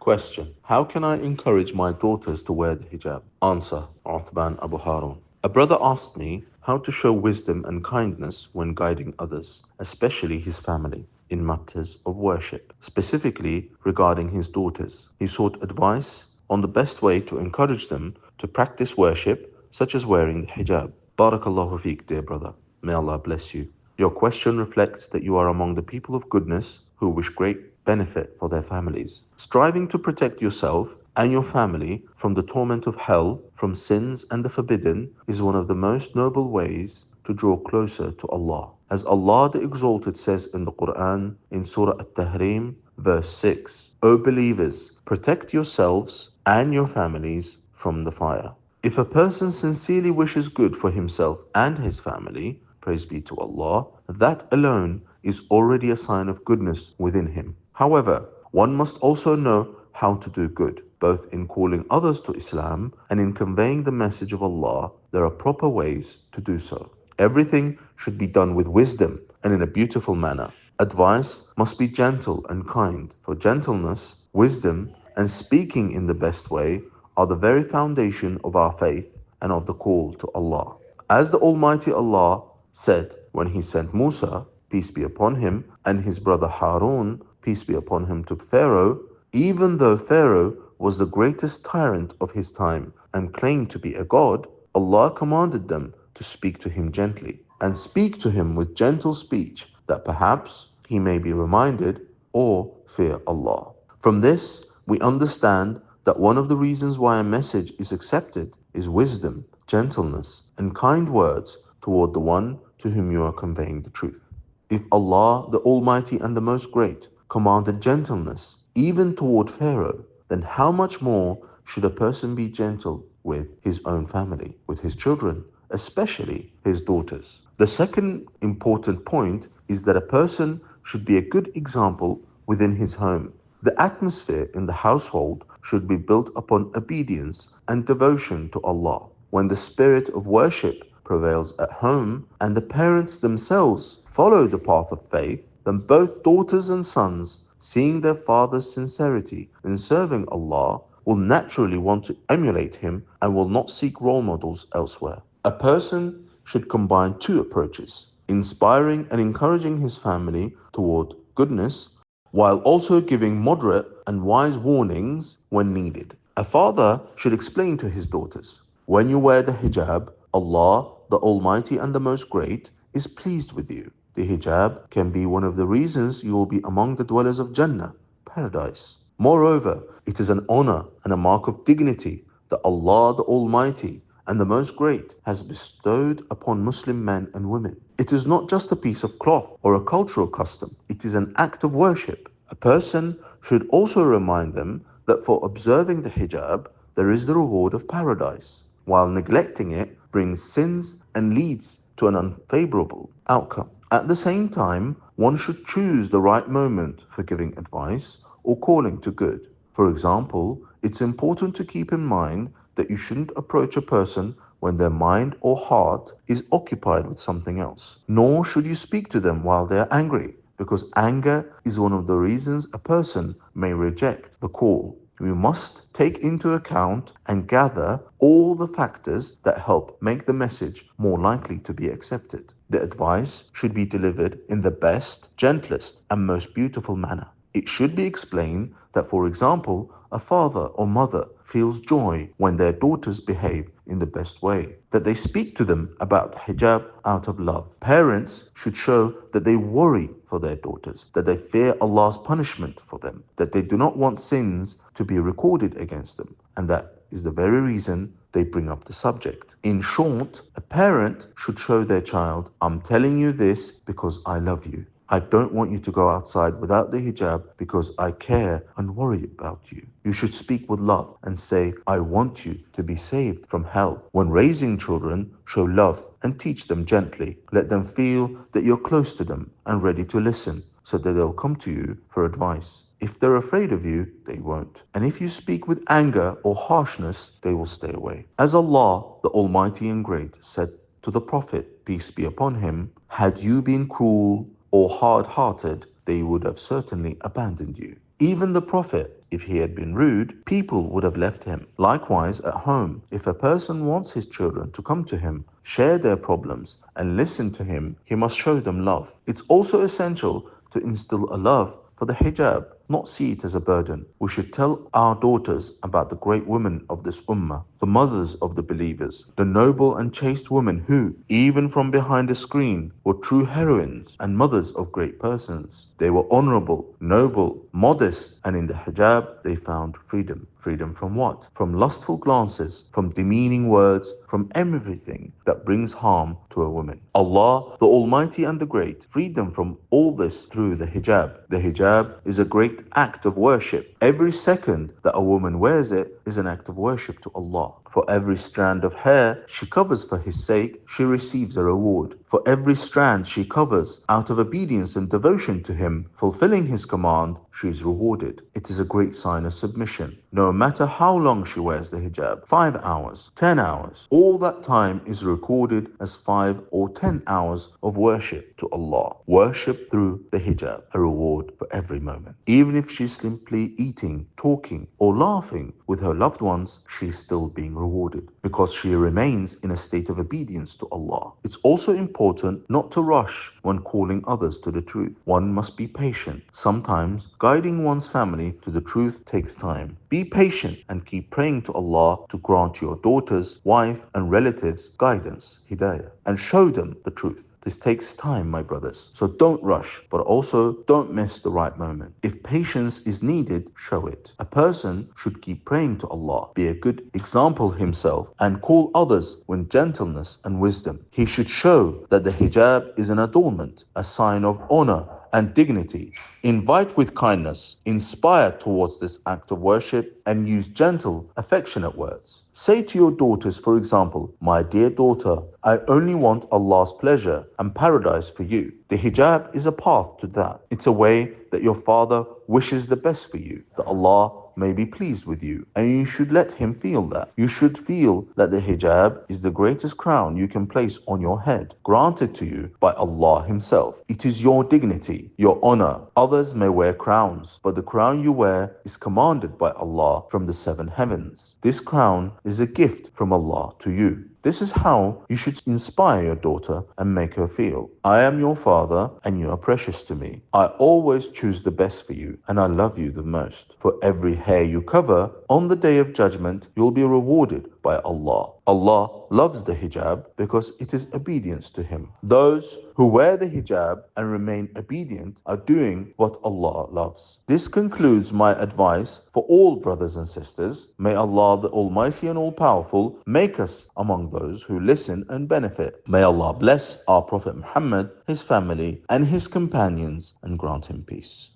Question: how can I encourage my daughters to wear the hijab? Answer: Uthman Abu Harun. A brother asked me how to show wisdom and kindness when guiding others, especially his family, in matters of worship, specifically regarding his daughters. He sought advice on the best way to encourage them to practice worship, such as wearing the hijab. Barakallahu feek, dear brother. May Allah bless you. Your question reflects that you are among the people of goodness who wish great benefit for their families. Striving to protect yourself and your family from the torment of hell, from sins and the forbidden, is one of the most noble ways to draw closer to Allah. As Allah the Exalted says in the Quran in Surah At-Tahrim, verse 6, O believers, protect yourselves and your families from the fire. If a person sincerely wishes good for himself and his family, praise be to Allah, that alone is already a sign of goodness within him. However, one must also know how to do good, both in calling others to Islam and in conveying the message of Allah. There are proper ways to do so. Everything should be done with wisdom and in a beautiful manner. Advice must be gentle and kind, for gentleness, wisdom, and speaking in the best way are the very foundation of our faith and of the call to Allah. As the Almighty Allah said when He sent Musa, peace be upon him, and his brother Harun, peace be upon him, to Pharaoh, even though Pharaoh was the greatest tyrant of his time and claimed to be a god, Allah commanded them to speak to him gently, and speak to him with gentle speech, that perhaps he may be reminded or fear Allah. From this, we understand that one of the reasons why a message is accepted is wisdom, gentleness, and kind words toward the one to whom you are conveying the truth. If Allah, the Almighty and the Most Great, commanded gentleness even toward Pharaoh, then how much more should a person be gentle with his own family, with his children, especially his daughters? The second important point is that a person should be a good example within his home. The atmosphere in the household should be built upon obedience and devotion to Allah. When the spirit of worship prevails at home and the parents themselves follow the path of faith, then both daughters and sons, seeing their father's sincerity in serving Allah, will naturally want to emulate him and will not seek role models elsewhere. A person should combine two approaches: inspiring and encouraging his family toward goodness, while also giving moderate and wise warnings when needed. A father should explain to his daughters, when you wear the hijab, Allah, the Almighty and the Most Great, is pleased with you. The hijab can be one of the reasons you will be among the dwellers of Jannah, paradise. Moreover, it is an honor and a mark of dignity that Allah, the Almighty and the Most Great, has bestowed upon Muslim men and women. It is not just a piece of cloth or a cultural custom. It is an act of worship. A person should also remind them that for observing the hijab, there is the reward of paradise, while neglecting it brings sins and leads to an unfavorable outcome. At the same time, one should choose the right moment for giving advice or calling to good. For example, it's important to keep in mind that you shouldn't approach a person when their mind or heart is occupied with something else. Nor should you speak to them while they are angry, because anger is one of the reasons a person may reject the call. We must take into account and gather all the factors that help make the message more likely to be accepted. The advice should be delivered in the best, gentlest, and most beautiful manner. It should be explained that, for example, a father or mother feels joy when their daughters behave in the best way, that they speak to them about hijab out of love. Parents should show that they worry for their daughters, that they fear Allah's punishment for them, that they do not want sins to be recorded against them, and that is the very reason they bring up the subject. In short, a parent should show their child, I'm telling you this because I love you. I don't want you to go outside without the hijab because I care and worry about you. You should speak with love and say, I want you to be saved from hell. When raising children, show love and teach them gently. Let them feel that you're close to them and ready to listen, so that they'll come to you for advice. If they're afraid of you, they won't. And if you speak with anger or harshness, they will stay away. As Allah, the Almighty and Great, said to the Prophet, peace be upon him, had you been cruel or hard-hearted, they would have certainly abandoned you. Even the Prophet, If he had been rude, people would have left him. Likewise, at home, if a person wants his children to come to him, share their problems, and listen to him, he must show them love. It's also essential to instill a love for the hijab, not see it as a burden. We should tell our daughters about the great women of this ummah, the mothers of the believers, the noble and chaste women who, even from behind a screen, were true heroines and mothers of great persons. They were honorable, noble, modest, and in the hijab they found freedom. Freedom from what? From lustful glances, from demeaning words, from everything that brings harm to a woman. Allah, the Almighty and the Great, freed them from all this through the hijab. The hijab is a great act of worship. Every second that a woman wears it is an act of worship to Allah. For every strand of hair she covers for His sake, she receives a reward. For every strand she covers out of obedience and devotion to Him, fulfilling His command, she is rewarded. It is a great sign of submission. No matter how long she wears the hijab, 5 hours, 10 hours, all that time is recorded as 5 or 10 hours of worship to Allah. Worship through the hijab, a reward for every moment. Even if she's simply eating, talking, or laughing with her loved ones, she's still being rewarded because she remains in a state of obedience to Allah. It's also important not to rush when calling others to the truth. One must be patient. Sometimes guiding one's family to the truth takes time. Be patient and keep praying to Allah to grant your daughters, wife, and relatives guidance, hidayah, and show them the truth. This takes time, my brothers. So don't rush, but also don't miss the right moment. If patience is needed, show it. A person should keep praying to Allah, be a good example himself, and call others with gentleness and wisdom. He should show that the hijab is an adornment, a sign of honor and dignity. Invite with kindness, inspire towards this act of worship, and use gentle, affectionate words. Say to your daughters, for example, "My dear daughter, I only want Allah's pleasure and paradise for you." The hijab is a path to that. It's a way that your father wishes the best for you, that Allah may be pleased with you, and you should let him feel that. You should feel that the hijab is the greatest crown you can place on your head, granted to you by Allah Himself. It is your dignity, your honor. Others may wear crowns, but the crown you wear is commanded by Allah from the 7 heavens. This crown is a gift from Allah to you. This is how you should inspire your daughter and make her feel. I am your father and you are precious to me. I always choose the best for you and I love you the most. For every hair you cover, on the day of judgment, you'll be rewarded by Allah. Allah loves the hijab because it is obedience to Him. Those who wear the hijab and remain obedient are doing what Allah loves. This concludes my advice for all brothers and sisters. May Allah, the Almighty and All-Powerful, make us among those who listen and benefit. May Allah bless our Prophet Muhammad, his family, and his companions, and grant him peace.